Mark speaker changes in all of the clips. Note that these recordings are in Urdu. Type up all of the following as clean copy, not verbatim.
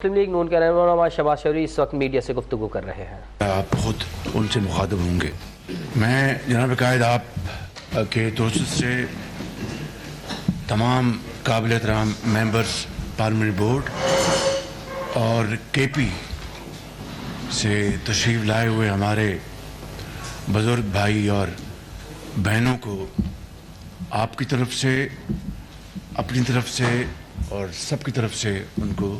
Speaker 1: مسلم لیگ نون کے رہنما شہباز شریف اس وقت میڈیا سے گفتگو کر رہے ہیں۔
Speaker 2: آپ خود ان سے مخاطب ہوں گے۔ میں جناب قائد آپ کے درست سے تمام قابل احترام ممبرز پارلیمنٹ بورڈ اور کے پی سے تشریف لائے ہوئے ہمارے بزرگ بھائی اور بہنوں کو آپ کی طرف سے، اپنی طرف سے اور سب کی طرف سے ان کو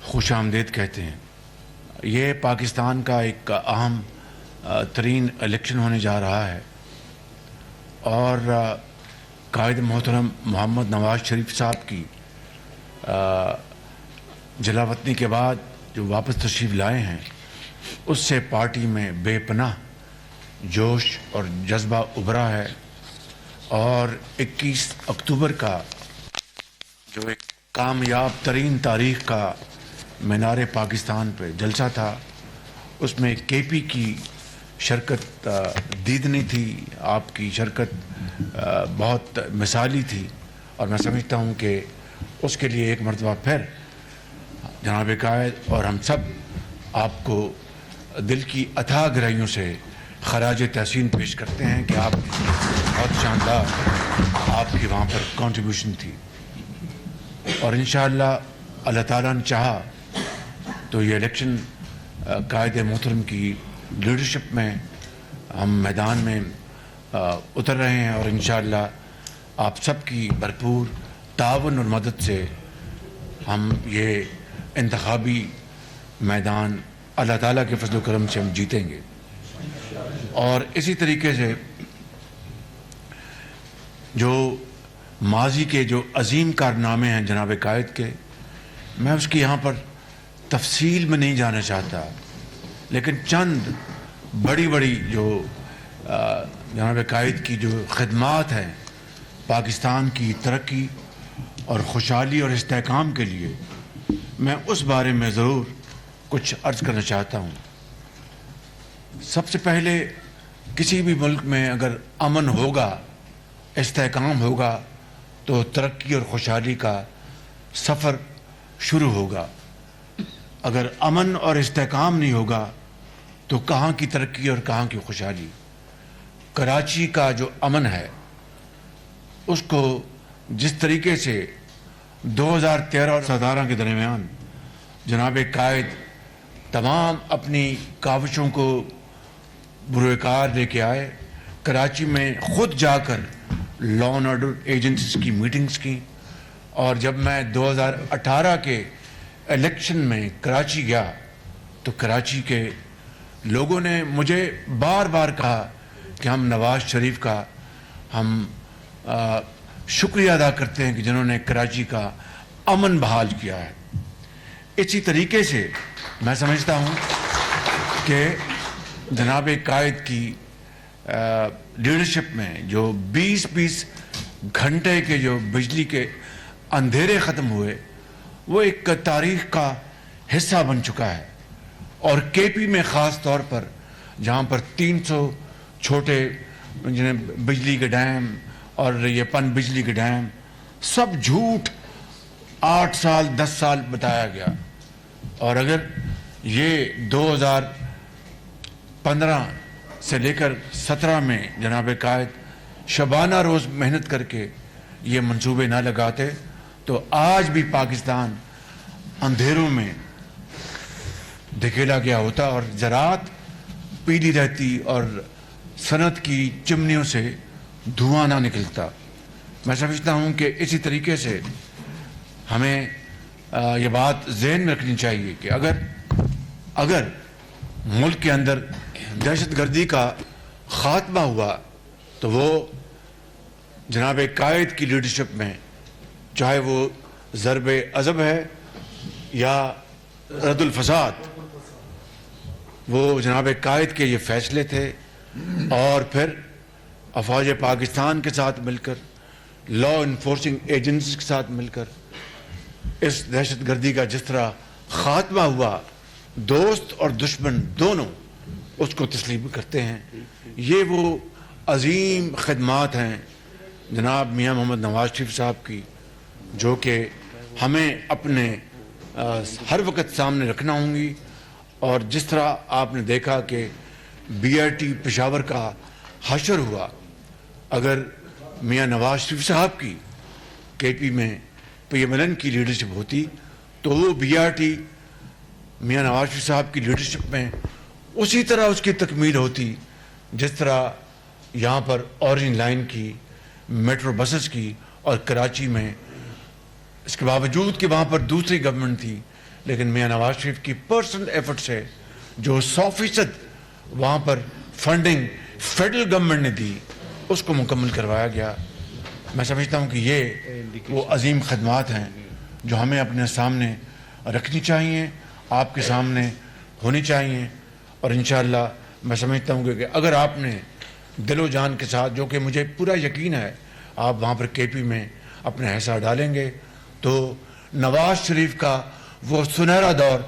Speaker 2: خوش آمدید کہتے ہیں۔ یہ پاکستان کا ایک اہم ترین الیکشن ہونے جا رہا ہے اور قائد محترم محمد نواز شریف صاحب کی جلاوطنی کے بعد جو واپس تشریف لائے ہیں اس سے پارٹی میں بے پناہ جوش اور جذبہ ابھرا ہے، اور 21 اکتوبر کا جو ایک کامیاب ترین تاریخ کا مینار پاکستان پہ جلسہ تھا اس میں کے پی کی شرکت دیدنی تھی، آپ کی شرکت بہت مثالی تھی، اور میں سمجھتا ہوں کہ اس کے لیے ایک مرتبہ پھر جناب قائد اور ہم سب آپ کو دل کی اتھاہ گہرائیوں سے خراج تحسین پیش کرتے ہیں کہ آپ بہت شاندار آپ کی وہاں پر کنٹریبیوشن تھی، اور انشاءاللہ اللہ تعالیٰ نے چاہا تو یہ الیکشن قائد محترم کی لیڈرشپ میں ہم میدان میں اتر رہے ہیں، اور انشاءاللہ آپ سب کی بھرپور تعاون اور مدد سے ہم یہ انتخابی میدان اللہ تعالیٰ کے فضل و کرم سے ہم جیتیں گے۔ اور اسی طریقے سے جو ماضی کے جو عظیم کارنامے ہیں جناب قائد کے، میں اس کی یہاں پر تفصیل میں نہیں جانا چاہتا، لیکن چند بڑی بڑی جو جناب قائد کی جو خدمات ہیں پاکستان کی ترقی اور خوشحالی اور استحکام کے لیے، میں اس بارے میں ضرور کچھ عرض کرنا چاہتا ہوں۔ سب سے پہلے کسی بھی ملک میں اگر امن ہوگا، استحکام ہوگا، تو ترقی اور خوشحالی کا سفر شروع ہوگا۔ اگر امن اور استحکام نہیں ہوگا تو کہاں کی ترقی اور کہاں کی خوشحالی؟ کراچی کا جو امن ہے اس کو جس طریقے سے 2013 اور 2017 کے درمیان جناب قائد تمام اپنی کاوشوں کو بروئے کار لے کے آئے، کراچی میں خود جا کر لا اینڈ آرڈر ایجنسیز کی میٹنگز کی، اور جب میں 2018 کے الیکشن میں کراچی گیا تو کراچی کے لوگوں نے مجھے بار بار کہا کہ ہم نواز شریف کا ہم شکریہ ادا کرتے ہیں کہ جنہوں نے کراچی کا امن بحال کیا ہے۔ اسی طریقے سے میں سمجھتا ہوں کہ جناب قائد کی لیڈرشپ میں جو 20 گھنٹے کے جو بجلی کے اندھیرے ختم ہوئے وہ ایک تاریخ کا حصہ بن چکا ہے، اور کے پی میں خاص طور پر جہاں پر 300 چھوٹے بجلی کے ڈیم اور یہ پن بجلی کے ڈیم سب جھوٹ 8 سال 10 سال بتایا گیا، اور اگر یہ 2015 سے لے کر 17 میں جناب قائد شبانہ روز محنت کر کے یہ منصوبے نہ لگاتے تو آج بھی پاکستان اندھیروں میں دھکیلا گیا ہوتا اور زراعت پیلی رہتی اور صنعت کی چمنیوں سے دھواں نہ نکلتا۔ میں سمجھتا ہوں کہ اسی طریقے سے ہمیں یہ بات ذہن میں رکھنی چاہیے کہ اگر ملک کے اندر دہشت گردی کا خاتمہ ہوا تو وہ جناب قائد کی لیڈرشپ میں، چاہے وہ ضرب عضب ہے یا رد الفساد، وہ جناب قائد کے یہ فیصلے تھے، اور پھر افواج پاکستان کے ساتھ مل کر، لا انفورسنگ ایجنسیز کے ساتھ مل کر اس دہشت گردی کا جس طرح خاتمہ ہوا، دوست اور دشمن دونوں اس کو تسلیم کرتے ہیں۔ یہ وہ عظیم خدمات ہیں جناب میاں محمد نواز شریف صاحب کی جو کہ ہمیں اپنے ہر وقت سامنے رکھنا ہوں گی. اور جس طرح آپ نے دیکھا کہ بی آر ٹی پشاور کا حشر ہوا, اگر میاں نواز شریف صاحب کی کے پی میں پی ایم ایل این کی لیڈرشپ ہوتی تو وہ be are T Mian Nawaz Sharif صاحب کی لیڈرشپ میں اسی طرح اس کی تکمیل ہوتی جس طرح یہاں پر اورنج لائن کی, میٹرو بسز کی, اور کراچی میں اس کے باوجود کہ وہاں پر دوسری گورنمنٹ تھی لیکن میاں نواز شریف کی پرسنل ایفرٹ سے جو 100% وہاں پر فنڈنگ فیڈرل گورنمنٹ نے دی اس کو مکمل کروایا گیا. میں سمجھتا ہوں کہ یہ وہ عظیم خدمات ہیں جو ہمیں اپنے سامنے رکھنی چاہیے, آپ کے سامنے ہونی چاہیے. اور انشاءاللہ میں سمجھتا ہوں کہ اگر آپ نے دل و جان کے ساتھ, جو کہ مجھے پورا یقین ہے, آپ وہاں پر کے پی میں اپنا حصہ ڈالیں گے تو نواز شریف کا وہ سنہرا دور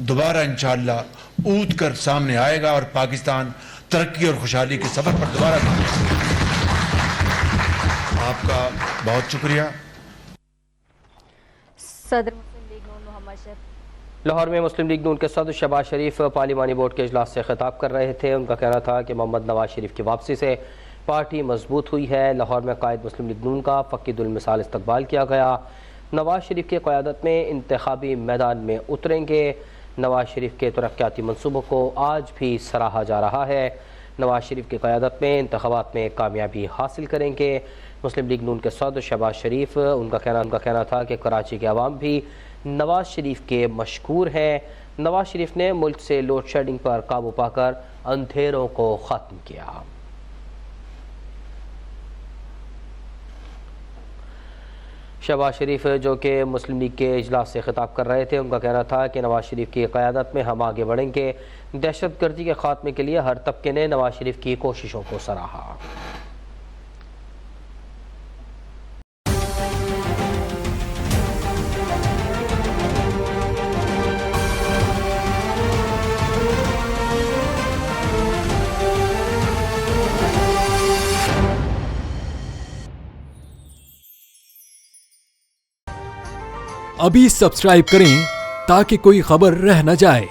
Speaker 2: دوبارہ انشاءاللہ اونٹ کر سامنے آئے گا اور پاکستان ترقی اور خوشحالی کے سفر پر دوبارہ گا. آپ کا بہت شکریہ.
Speaker 3: صدر مسلم لیگ نون محمد شفیع
Speaker 1: لاہور میں مسلم لیگ نون کے صدر شہباز شریف پارلیمانی بورڈ کے اجلاس سے خطاب کر رہے تھے. ان کا کہنا تھا کہ محمد نواز شریف کی واپسی سے پارٹی مضبوط ہوئی ہے. لاہور میں قائد مسلم لیگ نون کا فقید المثال استقبال کیا گیا. نواز شریف کی قیادت میں انتخابی میدان میں اتریں گے. نواز شریف کے ترقیاتی منصوبوں کو آج بھی سراہا جا رہا ہے. نواز شریف کی قیادت میں انتخابات میں کامیابی حاصل کریں گے. مسلم لیگ نون کے صدر شہباز شریف ان کا کہنا تھا کہ کراچی کے عوام بھی نواز شریف کے مشکور ہیں. نواز شریف نے ملک سے لوڈ شیڈنگ پر قابو پا کر اندھیروں کو ختم کیا. شہباز شریف جو کہ مسلم لیگ کے اجلاس سے خطاب کر رہے تھے, ان کا کہنا تھا کہ نواز شریف کی قیادت میں ہم آگے بڑھیں گے. دہشت گردی کے خاتمے کے لیے ہر طبقے نے نواز شریف کی کوششوں کو سراہا.
Speaker 4: ابھی سبسکرائب کریں تاکہ کوئی خبر رہ نہ جائے.